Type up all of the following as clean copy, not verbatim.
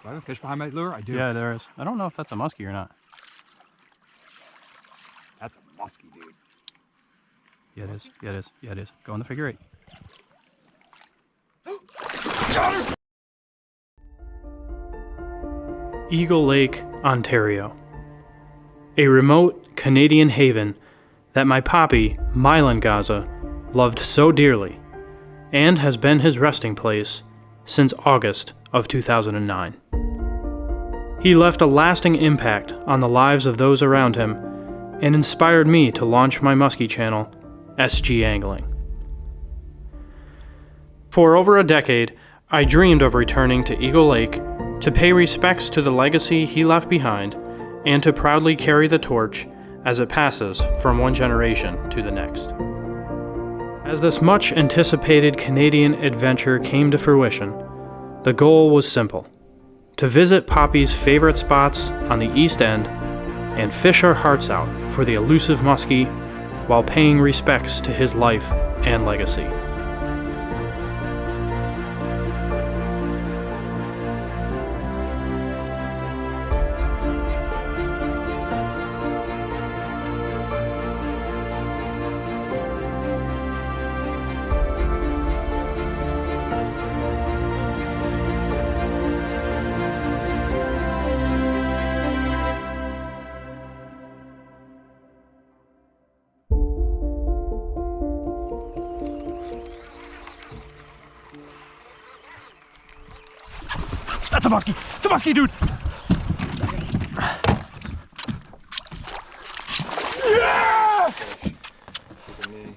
Do I have a fish behind my lure? I do. Yeah, there is. I don't know if that's a muskie or not. That's a musky, dude. Yeah, it is. Yeah, it is. Yeah, it is. Go in the figure 8. Got her! Eagle Lake, Ontario. A remote Canadian haven that my papi, Mylan Gaza, loved so dearly, and has been his resting place since August of 2009. He left a lasting impact on the lives of those around him and inspired me to launch my muskie channel, SG Angling. For over a decade, I dreamed of returning to Eagle Lake to pay respects to the legacy he left behind and to proudly carry the torch as it passes from one generation to the next. As this much anticipated Canadian adventure came to fruition, the goal was simple: to visit Poppy's favorite spots on the East End and fish our hearts out for the elusive muskie while paying respects to his life and legacy. That's a muskie! It's a muskie, dude! Yeah! Look at me.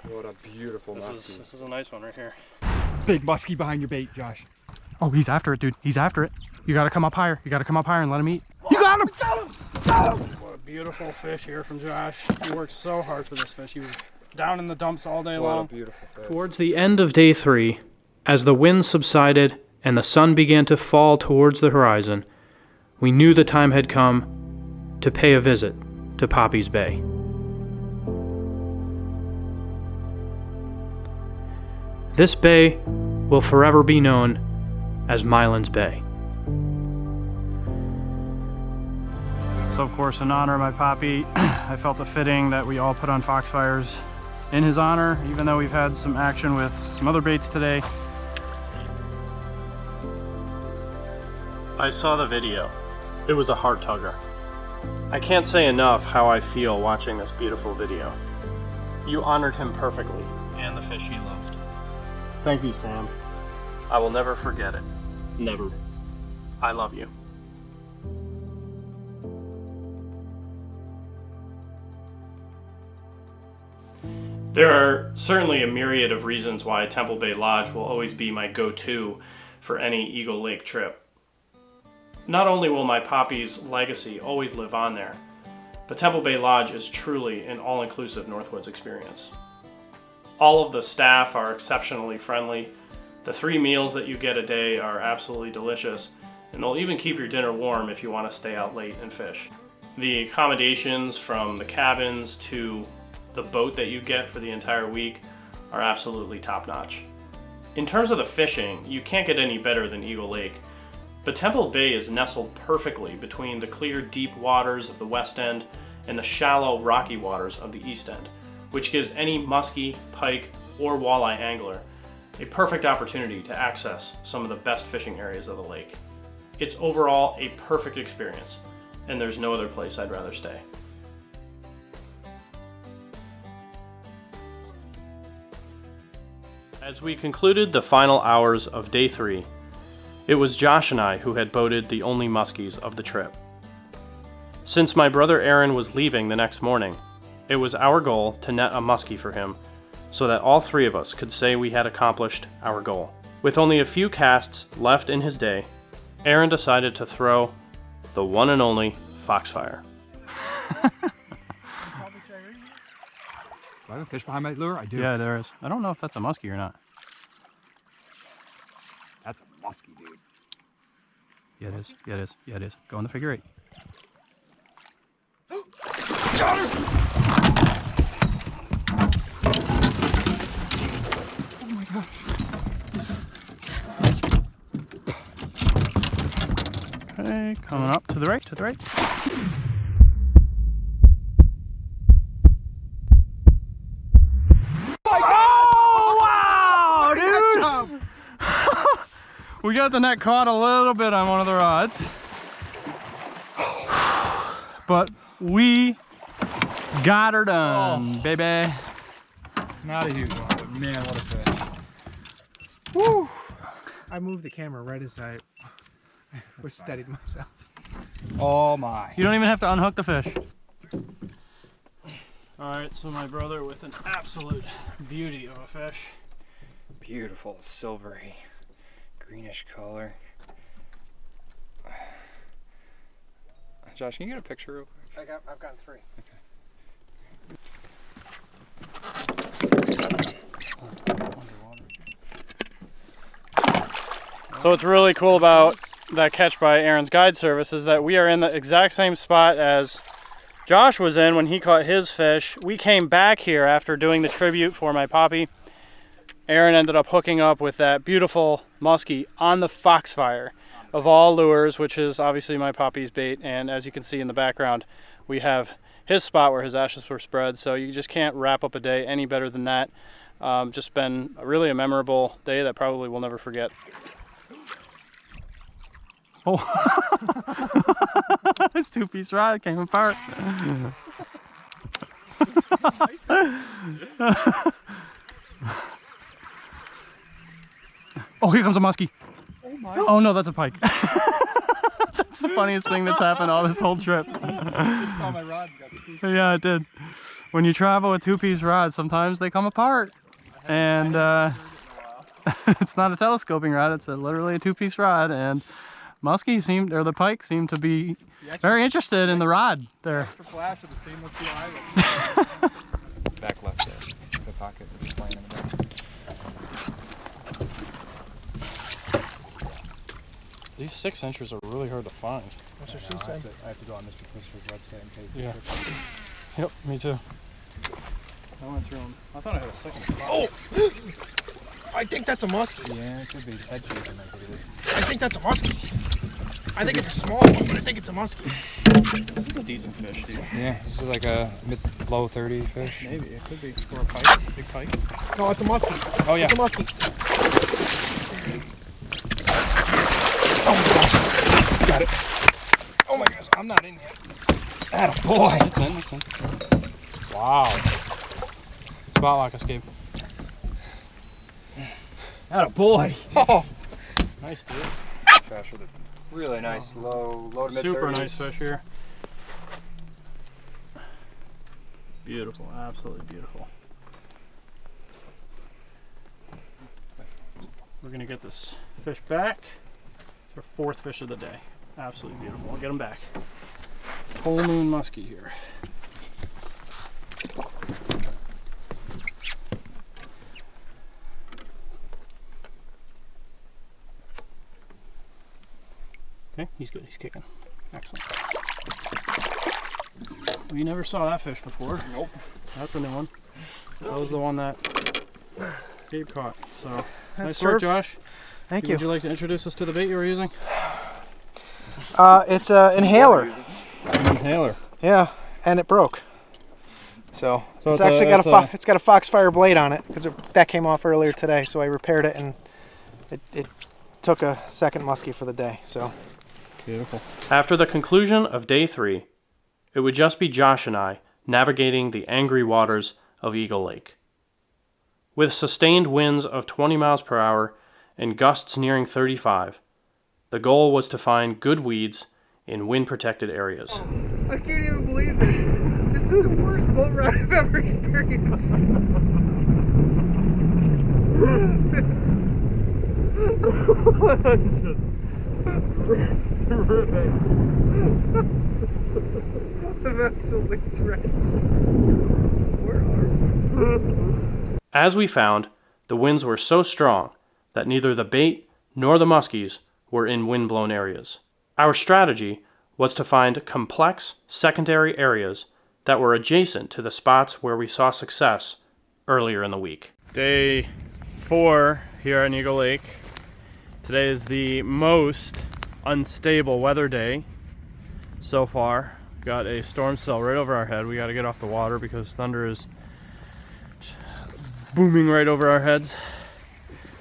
What a beautiful muskie. This is a nice one right here. Big muskie behind your bait, Josh. Oh, he's after it, dude. He's after it. You gotta come up higher. You gotta come up higher and let him eat. You got him! Got him! What a beautiful fish here from Josh. He worked so hard for this fish. He was down in the dumps all day What long. a beautiful fish. Towards the end of day 3, as the wind subsided and the sun began to fall towards the horizon, we knew the time had come to pay a visit to Poppy's Bay. This bay will forever be known as Mylan's Bay. So of course, in honor of my Poppy, I felt it fitting that we all put on foxfires in his honor, even though we've had some action with some other baits today. I saw the video. It was a heart tugger. I can't say enough how I feel watching this beautiful video. You honored him perfectly, and the fish he loved. Thank you, Sam. I will never forget it. Never. I love you. There are certainly a myriad of reasons why Temple Bay Lodge will always be my go-to for any Eagle Lake trip. Not only will my Poppy's legacy always live on there, but Temple Bay Lodge is truly an all-inclusive Northwoods experience. All of the staff are exceptionally friendly. The 3 meals that you get a day are absolutely delicious, and they'll even keep your dinner warm if you want to stay out late and fish. The accommodations, from the cabins to the boat that you get for the entire week, are absolutely top-notch. In terms of the fishing, you can't get any better than Eagle Lake, but Temple Bay is nestled perfectly between the clear, deep waters of the West End and the shallow, rocky waters of the East End, which gives any muskie, pike, or walleye angler a perfect opportunity to access some of the best fishing areas of the lake. It's overall a perfect experience, and there's no other place I'd rather stay. As we concluded the final hours of day 3, it was Josh and I who had boated the only muskies of the trip. Since my brother Aaron was leaving the next morning, it was our goal to net a muskie for him so that all 3 of us could say we had accomplished our goal. With only a few casts left in his day, Aaron decided to throw the one and only Foxfire. Do I have a fish behind my lure? I do. Yeah, there is. I don't know if that's a muskie or not. That's a muskie, dude. Yeah, it is. Yeah, it is. Yeah, it is. Go in the figure 8. Got her! Oh my gosh. Okay, coming up to the right, to the right. Oh, wow, dude! We got the net caught a little bit on one of the rods. But we got her done, baby. Not a huge one, but man, what a fish. Woo! I moved the camera right as I was steadied myself. Oh my. You don't even have to unhook the fish. Alright, so my brother with an absolute beauty of a fish. Beautiful, silvery, greenish color. Josh, can you get a picture real quick? I've gotten 3. So what's really cool about that catch by Aaron's guide service is that we are in the exact same spot as Josh was in when he caught his fish. We came back here after doing the tribute for my poppy. Aaron ended up hooking up with that beautiful muskie on the Foxfire of all lures, which is obviously my poppy's bait. And as you can see in the background, we have his spot where his ashes were spread. So you just can't wrap up a day any better than that. Just been really a memorable day that probably we'll never forget. Oh, this 2-piece rod came apart. Oh, here comes a muskie. Oh my. Oh no, that's a pike. That's the funniest thing that's happened all this whole trip. I saw my rod and got squeezed. Yeah, it did. When you travel with 2-piece rods, sometimes they come apart. And it's not a telescoping rod, it's literally a 2-piece rod. And Muskie seemed, or the pike seemed to be very interested in the rod there. Extra flash of the stainless steel eyelet. Back left there, the pocket, just laying in the back. These 6-inchers are really hard to find. That's what she said. I have to go on Mr. Fisher's website in case. Yeah. Yep, me too. I went through them. I thought I had a second spot. Oh! I think that's a muskie. Yeah, it could be head shaking like it is. I think that's a muskie. I think it's a small one, but I think it's a muskie. This is a decent fish, dude. Yeah, this is like a low 30 fish. Maybe, it could be. Or a pike, big pike. No, it's a muskie. Oh yeah. It's a muskie. Oh my gosh. Got it. Oh my gosh, I'm not in yet. Atta boy. It's in, it's in. Wow. Spot lock escape. Atta boy. Oh. Nice, dude. Josh with a really nice low to mid 30s. Super nice fish here. Beautiful, absolutely beautiful. We're gonna get this fish back. It's our 4th fish of the day. Absolutely beautiful. I'll get him back. Full moon muskie here. Okay, he's good. He's kicking. Excellent. We never saw that fish before. Nope. That's a new one. That was the one that Gabe caught. So nice served. work, Josh. Thank Would you like to introduce us to the bait you were using? It's an inhaler. An inhaler. Yeah, and it broke. So So it's actually got it's got a Foxfire blade on it because that came off earlier today. So I repaired it, and it took a second muskie for the day. So beautiful. After the conclusion of day 3, it would just be Josh and I navigating the angry waters of Eagle Lake. With sustained winds of 20 miles per hour and gusts nearing 35, the goal was to find good weeds in wind-protected areas. I can't even believe this. This is the worst boat ride I've ever experienced. I'm absolutely drenched. Where are we? As we found, the winds were so strong that neither the bait nor the muskies were in wind-blown areas. Our strategy was to find complex secondary areas that were adjacent to the spots where we saw success earlier in the week. Day 4 here at Eagle Lake. Today is the most unstable weather day so far. Got a storm cell right over our head. We got to get off the water because thunder is booming right over our heads.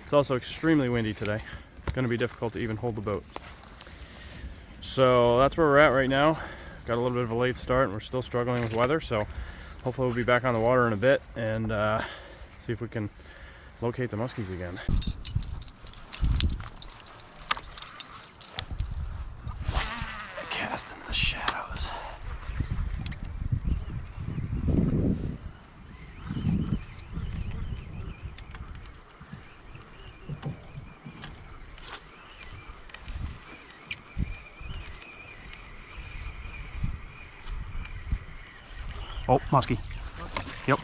It's also extremely windy today. It's going to be difficult to even hold the boat. So that's where we're at right now. Got a little bit of a late start and we're still struggling with weather, so hopefully we'll be back on the water in a bit and see if we can locate the muskies again. Cast into the shadows. Oh, muskie. Yep.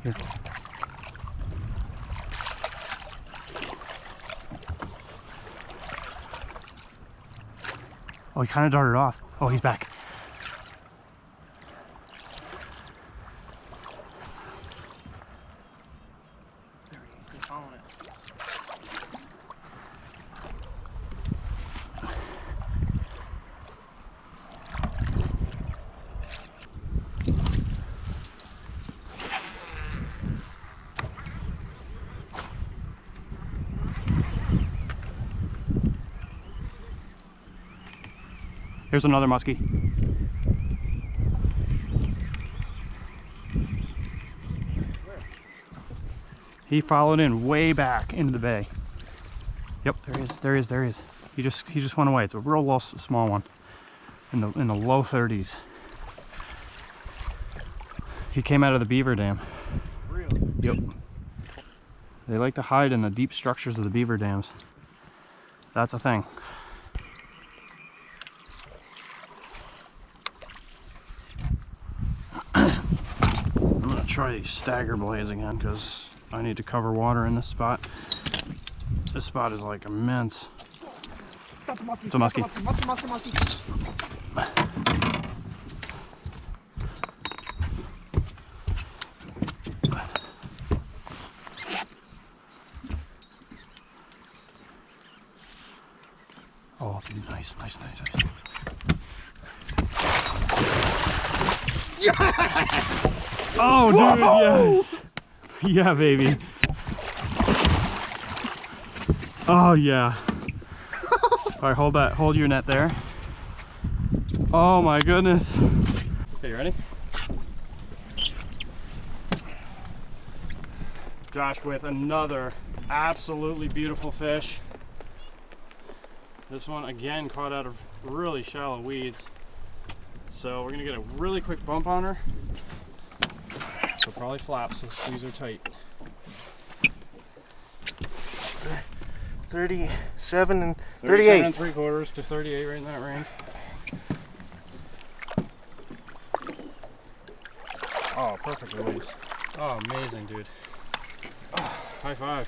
Here. Oh, he kind of darted off. Oh, he's back. There he is. He's following it. Here's another muskie. Where? He followed in way back into the bay. Yep, there he is. He just went away. It's a real low, small one, in the low 30s. He came out of the beaver dam. Really? Yep. They like to hide in the deep structures of the beaver dams. That's a thing. I'm gonna try these stagger blades again because I need to cover water in this spot. This spot is like immense. That's a muskie. It's a muskie. Muskie. Oh, dude, nice. Oh, dude, yes. Yeah, baby. Oh, yeah. All right, hold your net there. Oh my goodness. Okay, you ready? Josh with another absolutely beautiful fish. This one again caught out of really shallow weeds. So we're gonna get a really quick bump on her. She'll probably flap, so squeeze her tight. 37 and 37 38. and 3/4 to 38, right in that range. Oh, perfect release. Oh, amazing, dude. Oh, high five.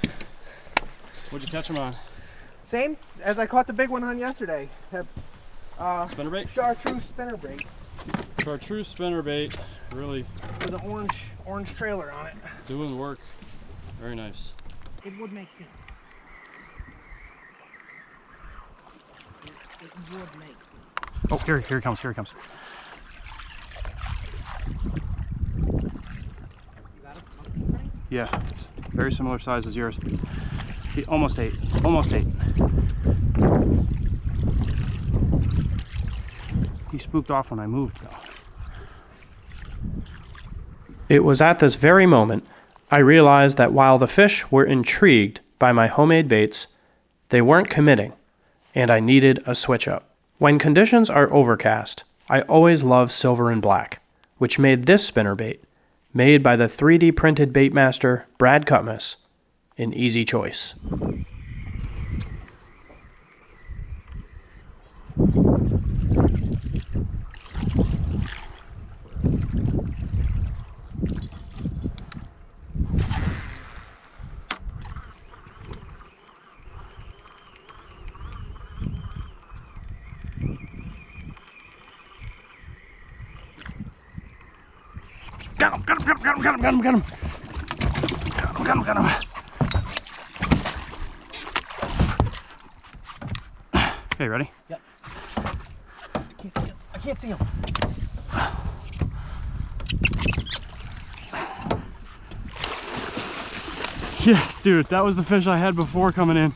What'd you catch him on? Same as I caught the big one on yesterday. Spinnerbait? Chartreuse spinnerbait Chartreuse spinnerbait. Really with an orange trailer on it. doing the work. Very nice. It would make sense. It would make sense. Oh, here he comes. You got it? Yeah, very similar size as yours. He almost ate. He spooked off when I moved, though. It was at this very moment I realized that while the fish were intrigued by my homemade baits, they weren't committing, and I needed a switch up. When conditions are overcast, I always love silver and black, which made this spinnerbait, made by the 3D printed baitmaster Brad Cutmas, an easy choice. Got him. Got him. Okay, ready? Yep. I can't see him. Yes, dude, that was the fish I had before coming in.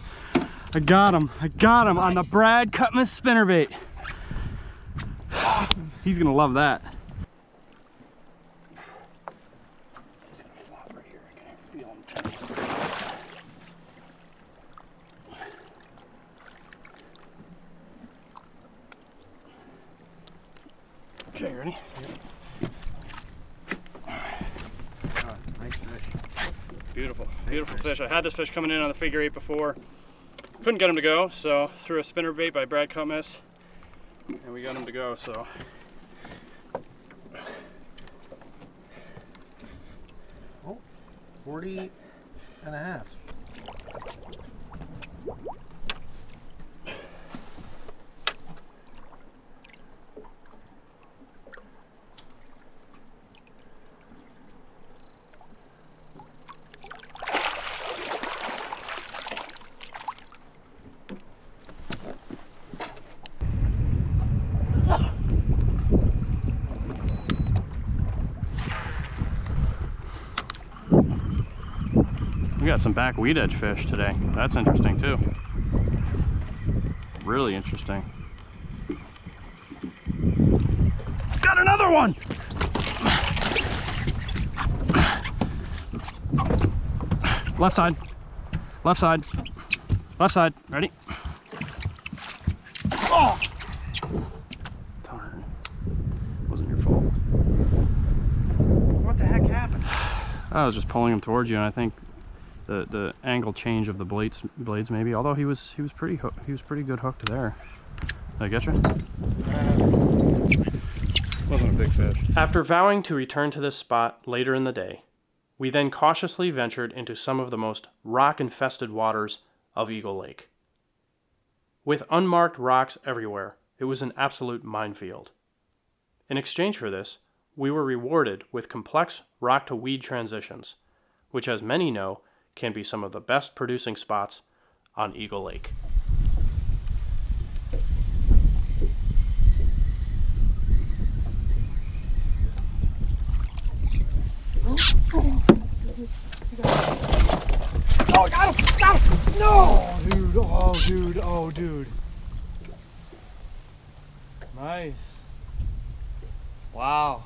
I got him nice. On the Brad Cutmas spinnerbait. Awesome. He's gonna love that. He's gonna flop right here. I can feel him turning. Okay, ready? Oh, nice fish. Beautiful, beautiful fish. I had this fish coming in on the figure 8 before. Couldn't get him to go, so threw a spinnerbait by Brad Cutmas, and we got him to go, so. Oh, 40 and a half. We got some back weed edge fish today. That's interesting too. Really interesting. Got another one! Left side. Left side. Left side. Ready? Oh! Darn. Wasn't your fault. What the heck happened? I was just pulling him towards you, and I think the angle change of the blades maybe. Although he was pretty good hooked there. Did I get you? Wasn't a big fish. After vowing to return to this spot later in the day, we then cautiously ventured into some of the most rock-infested waters of Eagle Lake. With unmarked rocks everywhere, it was an absolute minefield. In exchange for this, we were rewarded with complex rock-to-weed transitions, which, as many know, can be some of the best producing spots on Eagle Lake. Oh, got him! Got him! No! Oh, dude. Oh, dude. Oh, dude. Nice. Wow.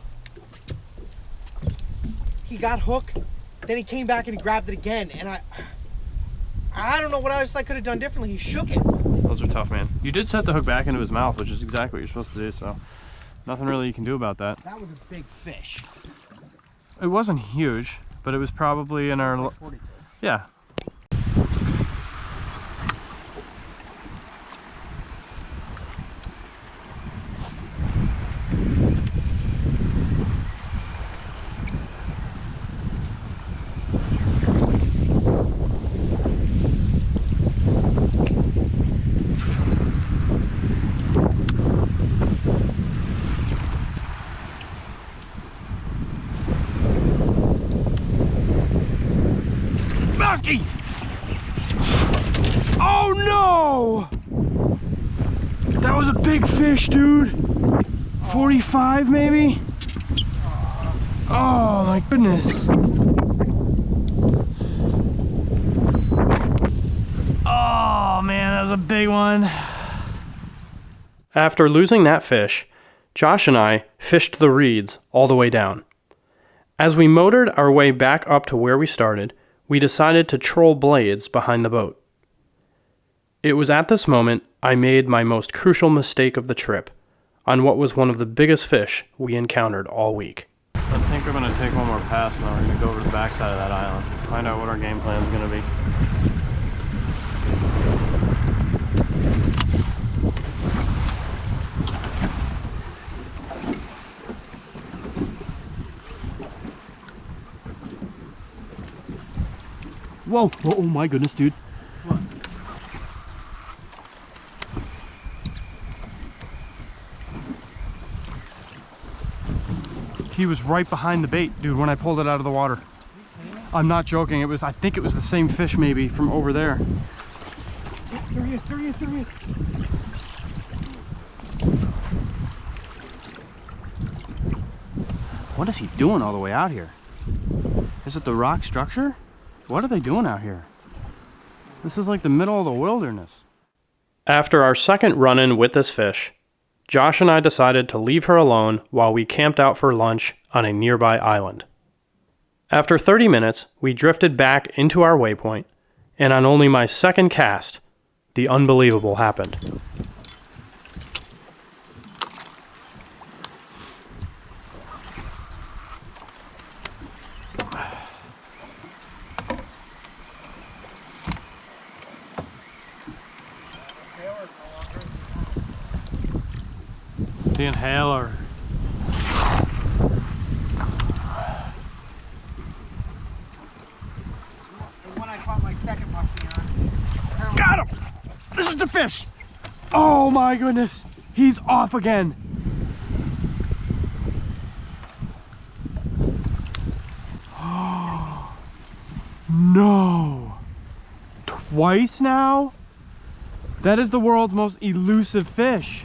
He got hooked, then he came back and he grabbed it again, and I don't know what else I could have done differently. He shook it. Those are tough, man. You did set the hook back into his mouth, which is exactly what you're supposed to do, so nothing really you can do about that. That was a big fish. It wasn't huge, but it was probably in our... Like 42. Yeah. Muskie! Oh no! That was a big fish, dude. 45 maybe? Oh my goodness. Oh man, that was a big one. After losing that fish, Josh and I fished the reeds all the way down. As we motored our way back up to where we started, we decided to troll blades behind the boat. It was at this moment I made my most crucial mistake of the trip, on what was one of the biggest fish we encountered all week. I think we're going to take one more pass and then we're going to go over to the backside of that island, find out what our game plan is going to be. Whoa! Oh my goodness, dude. What? He was right behind the bait, dude, when I pulled it out of the water. I'm not joking. I think it was the same fish maybe from over there. There he is, there he is, there he is. What is he doing all the way out here? Is it the rock structure? What are they doing out here? This is like the middle of the wilderness. After our second run-in with this fish, Josh and I decided to leave her alone while we camped out for lunch on a nearby island. After 30 minutes, we drifted back into our waypoint, and on only my second cast, the unbelievable happened. The inhaler. When I caught my second muskie on. Got him! This is the fish! Oh my goodness! He's off again! No! Twice now? That is the world's most elusive fish.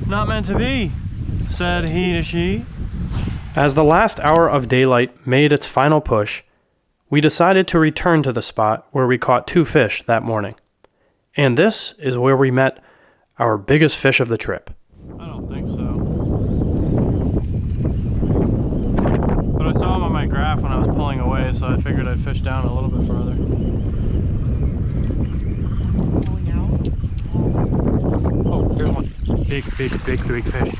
Not meant to be, said he to she. As the last hour of daylight made its final push, we decided to return to the spot where we caught 2 fish that morning. And this is where we met our biggest fish of the trip. I don't think so. But I saw him on my graph when I was pulling away, so I figured I'd fish down a little bit further. Pulling out. Oh, here's one. Big fish. Big fish.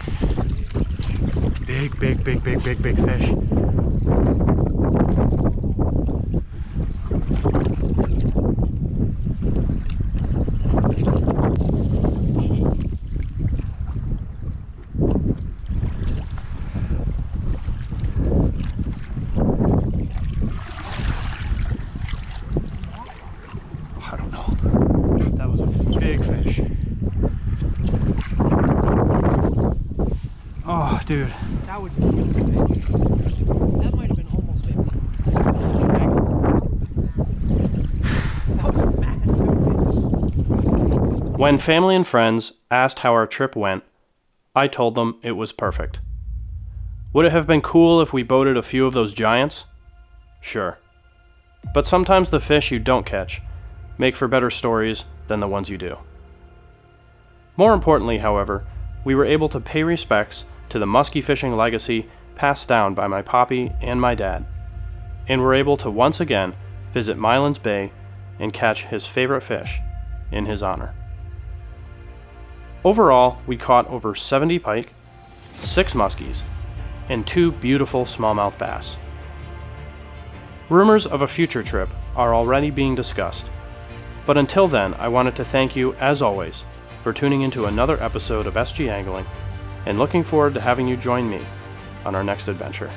I don't know. That was a big fish. Oh, dude. That was a huge fish. That might have been almost 50. That was a massive fish. When family and friends asked how our trip went, I told them it was perfect. Would it have been cool if we boated a few of those giants? Sure. But sometimes the fish you don't catch make for better stories than the ones you do. More importantly, however, we were able to pay respects to the musky fishing legacy passed down by my poppy and my dad, and were able to once again visit Mylands Bay and catch his favorite fish in his honor. Overall, we caught over 70 pike, 6 muskies, and 2 beautiful smallmouth bass. Rumors of a future trip are already being discussed, but until then, I wanted to thank you, as always, for tuning into another episode of SG Angling, and looking forward to having you join me on our next adventure.